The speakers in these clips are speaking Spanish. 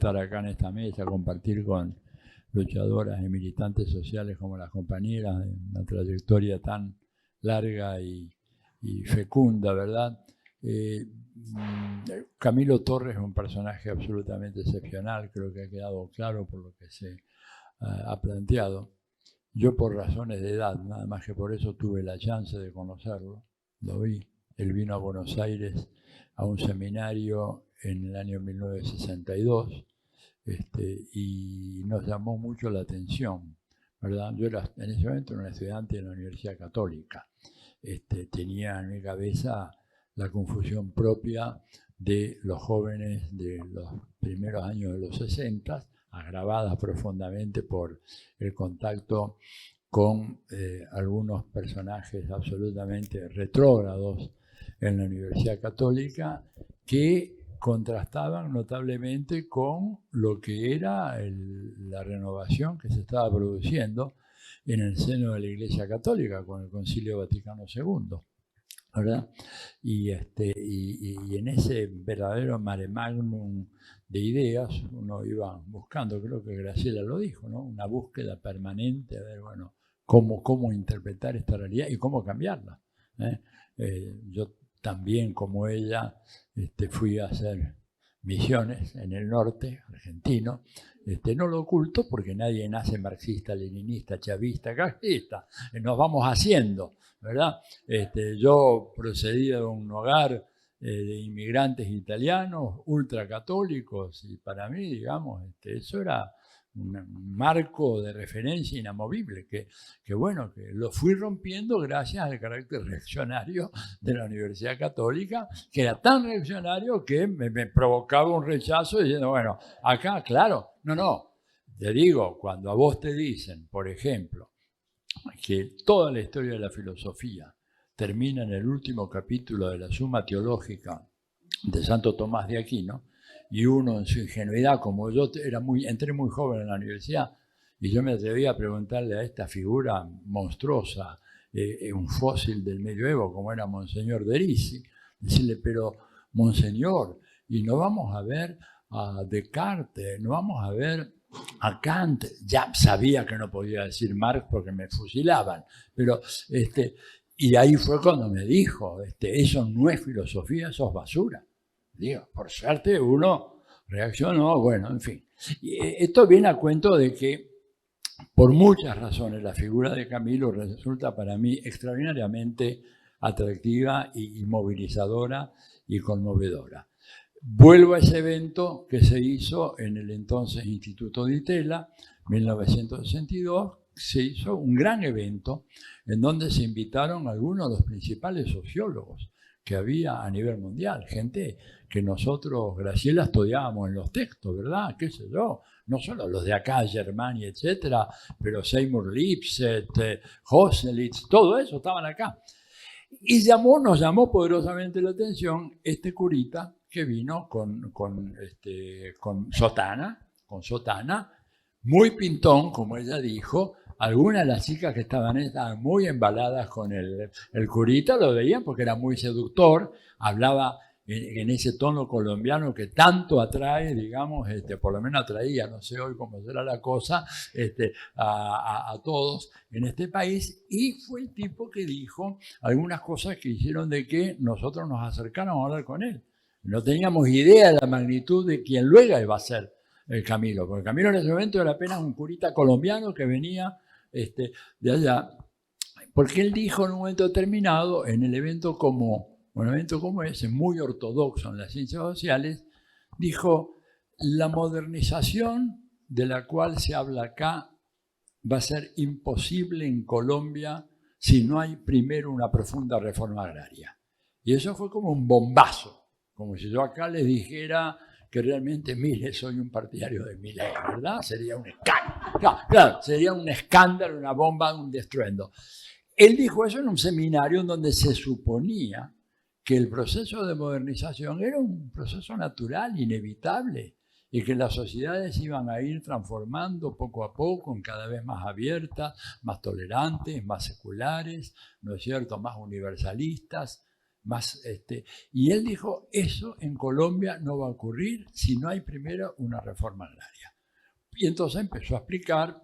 estar acá en esta mesa, compartir con luchadoras y militantes sociales como las compañeras, de una trayectoria tan larga y fecunda, ¿verdad? Camilo Torres es un personaje absolutamente excepcional, creo que ha quedado claro por lo que se ha planteado. Yo por razones de edad, nada más que por eso tuve la chance de conocerlo, lo vi. Él vino a Buenos Aires a un seminario en el año 1962 y nos llamó mucho la atención, ¿verdad? Yo era, en ese momento era un estudiante de la Universidad Católica. Tenía en mi cabeza la confusión propia de los jóvenes de los primeros años de los 60, agravada profundamente por el contacto con algunos personajes absolutamente retrógrados en la Universidad Católica que contrastaban notablemente con lo que era la renovación que se estaba produciendo en el seno de la Iglesia Católica con el Concilio Vaticano II, ¿verdad? Y en ese verdadero mare magnum de ideas uno iba buscando, creo que Graciela lo dijo, ¿no? Una búsqueda permanente, a ver, bueno, cómo interpretar esta realidad y cómo cambiarla. Yo también, como ella, fui a hacer misiones en el norte argentino. No lo oculto porque nadie nace marxista, leninista, chavista, castista. Nos vamos haciendo, ¿verdad? Yo procedí de un hogar de inmigrantes italianos, ultracatólicos, y para mí, digamos, eso era un marco de referencia inamovible, que bueno, que lo fui rompiendo gracias al carácter reaccionario de la Universidad Católica, que era tan reaccionario que me provocaba un rechazo diciendo, bueno, acá, claro, no, te digo, cuando a vos te dicen, por ejemplo, que toda la historia de la filosofía termina en el último capítulo de la Suma Teológica de Santo Tomás de Aquino, y uno en su ingenuidad, como yo entré muy joven en la universidad, y yo me atreví a preguntarle a esta figura monstruosa, un fósil del medioevo como era Monseñor Derisi, decirle, pero Monseñor, y no vamos a ver a Descartes, no vamos a ver a Kant, ya sabía que no podía decir Marx porque me fusilaban, pero y ahí fue cuando me dijo, eso no es filosofía, eso es basura. Digo, por suerte uno reaccionó, bueno, en fin. Y esto viene a cuento de que por muchas razones la figura de Camilo resulta para mí extraordinariamente atractiva y movilizadora y conmovedora. Vuelvo a ese evento que se hizo en el entonces Instituto Di Tella, 1962, se hizo un gran evento en donde se invitaron algunos de los principales sociólogos que había a nivel mundial, gente que nosotros, Graciela, estudiábamos en los textos, ¿verdad? ¿Qué sé yo? No solo los de acá, Germania, etcétera, pero Seymour Lipset, Hoselitz, todo eso estaban acá. Y nos llamó poderosamente la atención este curita que vino con sotana, muy pintón, como ella dijo. Algunas de las chicas que estaban muy embaladas con el curita, lo veían porque era muy seductor, hablaba en ese tono colombiano que tanto atrae, digamos, por lo menos atraía, no sé hoy cómo será la cosa, a todos en este país, y fue el tipo que dijo algunas cosas que hicieron de que nosotros nos acercáramos a hablar con él. No teníamos idea de la magnitud de quien luego iba a ser el Camilo, porque Camilo en ese momento era apenas un curita colombiano que venía de allá, porque él dijo en un momento determinado, en el evento como un evento como ese, muy ortodoxo en las ciencias sociales, dijo, la modernización de la cual se habla acá va a ser imposible en Colombia si no hay primero una profunda reforma agraria. Y eso fue como un bombazo, como si yo acá les dijera que realmente, mire, soy un partidario de Milei, ¿verdad? Sería un escándalo. Claro, sería un escándalo, una bomba, un destruendo. Él dijo eso en un seminario en donde se suponía que el proceso de modernización era un proceso natural, inevitable, y que las sociedades iban a ir transformando poco a poco, cada vez más abiertas, más tolerantes, más seculares, ¿no es cierto?, más universalistas. y él dijo, eso en Colombia no va a ocurrir si no hay primero una reforma agraria. Y entonces empezó a explicar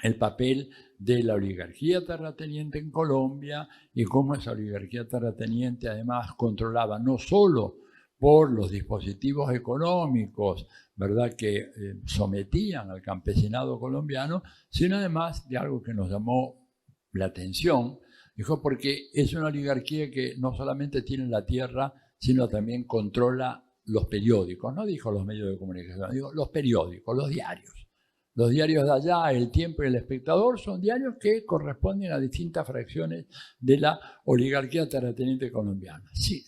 el papel de la oligarquía terrateniente en Colombia y cómo esa oligarquía terrateniente además controlaba no solo por los dispositivos económicos, ¿verdad?, que sometían al campesinado colombiano, sino además de algo que nos llamó la atención. Dijo, porque es una oligarquía que no solamente tiene la tierra, sino también controla los periódicos. No dijo los medios de comunicación, dijo los periódicos, los diarios. Los diarios de allá, El Tiempo y El Espectador, son diarios que corresponden a distintas fracciones de la oligarquía terrateniente colombiana. Sí,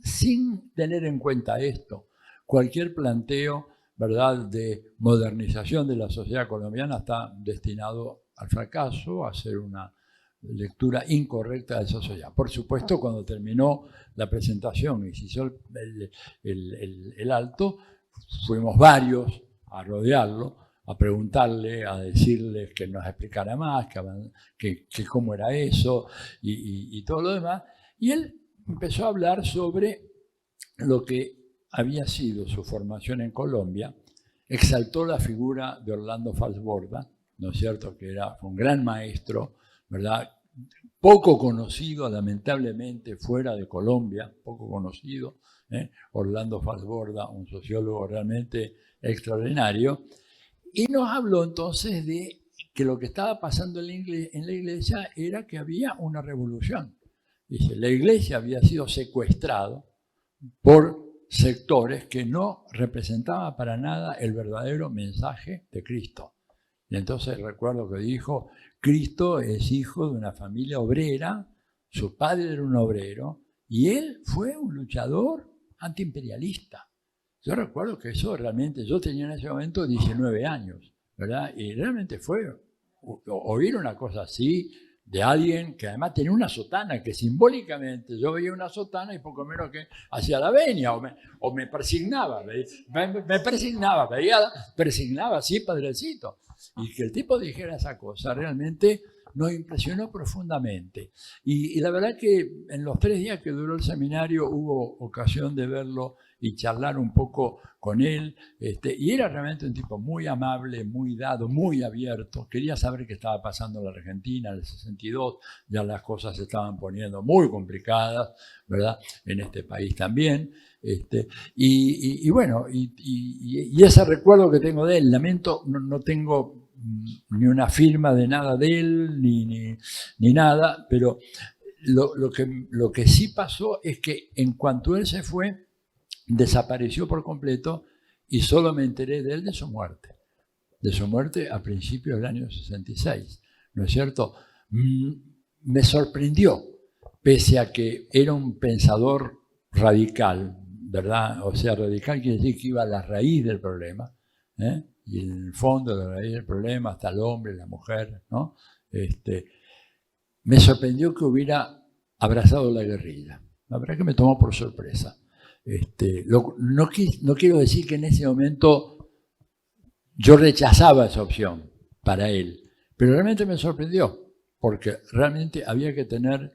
sin tener en cuenta esto, cualquier planteo, ¿verdad?, de modernización de la sociedad colombiana está destinado al fracaso, a ser una lectura incorrecta de esa sociedad. Por supuesto, cuando terminó la presentación y se hizo el alto, fuimos varios a rodearlo, a preguntarle, a decirles que nos explicara más, que cómo era eso y todo lo demás. Y él empezó a hablar sobre lo que había sido su formación en Colombia, exaltó la figura de Orlando Falsborda, ¿no es cierto?, que fue un gran maestro, ¿verdad?, poco conocido, lamentablemente, fuera de Colombia, poco conocido, Orlando Falsborda, un sociólogo realmente extraordinario. Y nos habló entonces de que lo que estaba pasando en la iglesia era que había una revolución. Dice, la iglesia había sido secuestrada por sectores que no representaban para nada el verdadero mensaje de Cristo. Y entonces recuerdo que dijo, Cristo es hijo de una familia obrera, su padre era un obrero, y él fue un luchador antiimperialista. Yo recuerdo que eso realmente, yo tenía en ese momento 19 años, ¿verdad? Y realmente fue oír una cosa así de alguien que además tenía una sotana, que simbólicamente yo veía una sotana y poco menos que hacía la venia, o me persignaba, persignaba así, padrecito. Y que el tipo dijera esa cosa realmente nos impresionó profundamente. Y la verdad que en los 3 días que duró el seminario hubo ocasión de verlo y charlar un poco con él, y era realmente un tipo muy amable, muy dado, muy abierto. Quería saber qué estaba pasando en la Argentina en el 62, ya las cosas se estaban poniendo muy complicadas, ¿verdad?, en este país también. Y bueno, y ese recuerdo que tengo de él, lamento, no tengo ni una firma de nada de él, ni nada, pero lo que sí pasó es que en cuanto él se fue, desapareció por completo y solo me enteré de él de su muerte a principios del año 66, ¿no es cierto? Me sorprendió, pese a que era un pensador radical, ¿verdad? O sea, radical quiere decir que iba a la raíz del problema, y en el fondo de la raíz del problema hasta el hombre, la mujer, ¿no? Me sorprendió que hubiera abrazado la guerrilla. La verdad que me tomó por sorpresa. No quiero decir que en ese momento yo rechazaba esa opción para él, pero realmente me sorprendió, porque realmente había que tener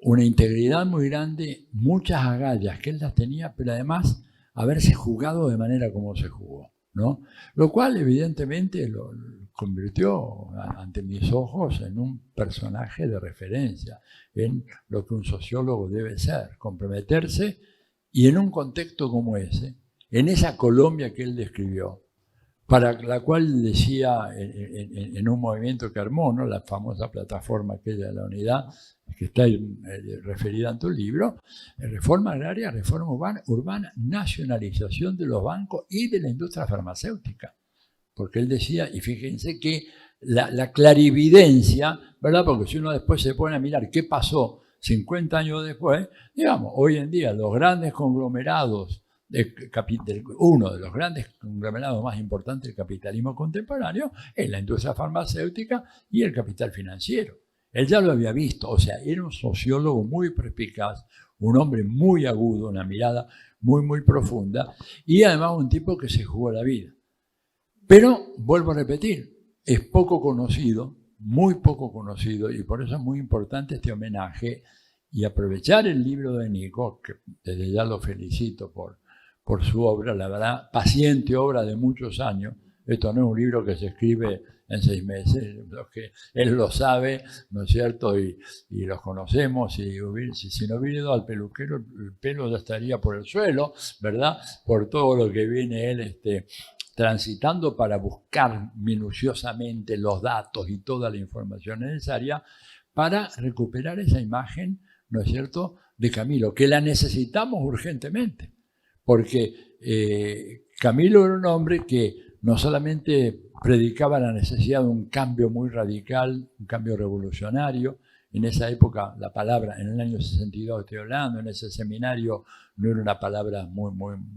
una integridad muy grande, muchas agallas que él las tenía, pero además haberse jugado de manera como se jugó, ¿no? Lo cual evidentemente lo convirtió ante mis ojos en un personaje de referencia, en lo que un sociólogo debe ser, comprometerse. Y en un contexto como ese, en esa Colombia que él describió, para la cual decía en un movimiento que armó, ¿no?, la famosa plataforma aquella de la unidad, que está referida en tu libro, reforma agraria, reforma urbana, nacionalización de los bancos y de la industria farmacéutica. Porque él decía, y fíjense que la clarividencia, ¿verdad?, porque si uno después se pone a mirar qué pasó 50 años después, digamos, hoy en día los grandes conglomerados, uno de los grandes conglomerados más importantes del capitalismo contemporáneo es la industria farmacéutica y el capital financiero. Él ya lo había visto, o sea, era un sociólogo muy perspicaz, un hombre muy agudo, una mirada muy, muy profunda, y además un tipo que se jugó la vida. Pero, vuelvo a repetir, es poco conocido, muy poco conocido, y por eso es muy importante este homenaje, y aprovechar el libro de Nico, que desde ya lo felicito por su obra, la verdad, paciente obra de muchos años. Esto no es un libro que se escribe en 6 meses, los que él lo sabe, ¿no es cierto? Y los conocemos, y si no hubiera ido al peluquero, el pelo ya estaría por el suelo, ¿verdad? Por todo lo que viene él transitando para buscar minuciosamente los datos y toda la información necesaria para recuperar esa imagen, ¿no es cierto?, de Camilo, que la necesitamos urgentemente, porque Camilo era un hombre que no solamente predicaba la necesidad de un cambio muy radical, un cambio revolucionario. En esa época, la palabra, en el año 62 estoy hablando, en ese seminario no era una palabra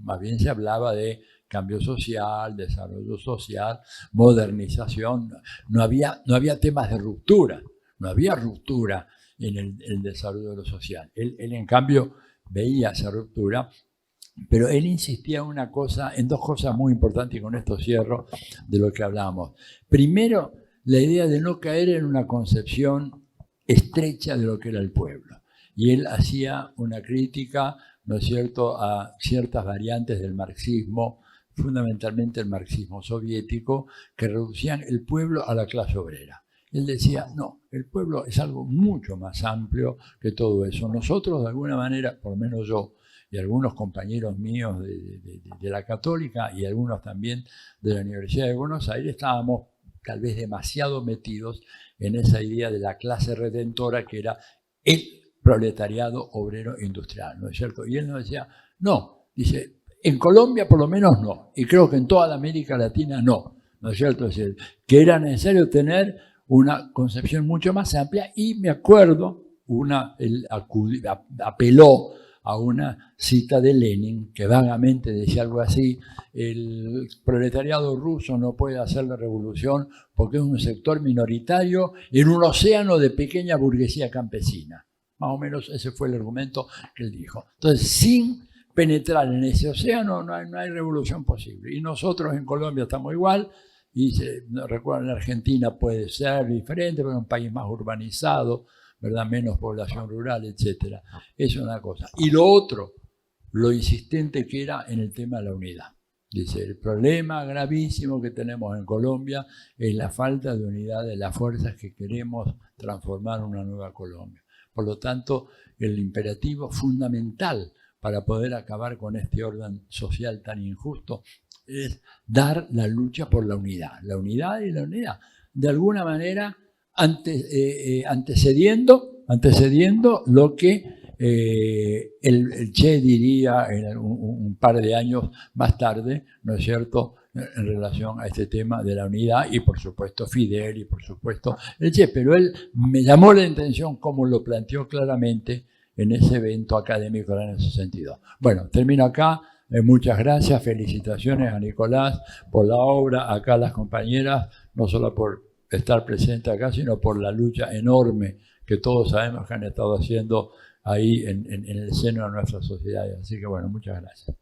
más bien se hablaba de cambio social, desarrollo social, modernización. No había temas de ruptura, no había ruptura en el desarrollo de lo social. Él en cambio veía esa ruptura, pero él insistía en dos cosas muy importantes, y con esto cierro de lo que hablamos. Primero, la idea de no caer en una concepción estrecha de lo que era el pueblo. Y él hacía una crítica, ¿no es cierto?, a ciertas variantes del marxismo, fundamentalmente el marxismo soviético, que reducían el pueblo a la clase obrera. Él decía, no, el pueblo es algo mucho más amplio que todo eso. Nosotros, de alguna manera, por lo menos yo, y algunos compañeros míos de la Católica y algunos también de la Universidad de Buenos Aires, estábamos tal vez demasiado metidos en esa idea de la clase redentora que era el proletariado obrero industrial, ¿no es cierto? Y él nos decía, no, dice, en Colombia por lo menos no, y creo que en toda la América Latina no, ¿no es cierto? Es decir, que era necesario tener una concepción mucho más amplia, y me acuerdo, él apeló a una cita de Lenin, que vagamente decía algo así: el proletariado ruso no puede hacer la revolución porque es un sector minoritario en un océano de pequeña burguesía campesina. Más o menos ese fue el argumento que él dijo. Entonces, sin penetrar en ese océano no hay revolución posible. Y nosotros en Colombia estamos igual, y recuerdo en Argentina puede ser diferente, pero es un país más urbanizado, ¿verdad? Menos población rural, etc. Eso es una cosa. Y lo otro, lo insistente que era en el tema de la unidad. Dice, el problema gravísimo que tenemos en Colombia es la falta de unidad de las fuerzas que queremos transformar en una nueva Colombia. Por lo tanto, el imperativo fundamental para poder acabar con este orden social tan injusto es dar la lucha por la unidad. La unidad y la unidad. De alguna manera, antecediendo lo que el Che diría un par de años más tarde, ¿no es cierto?, en relación a este tema de la unidad, y por supuesto Fidel, y por supuesto el Che. Pero él me llamó la atención como lo planteó claramente en ese evento académico en el año 62. Bueno, termino acá. Muchas gracias, felicitaciones a Nicolás por la obra, acá a las compañeras, no solo por estar presente acá, sino por la lucha enorme que todos sabemos que han estado haciendo ahí en el seno de nuestras sociedades. Así que bueno, muchas gracias.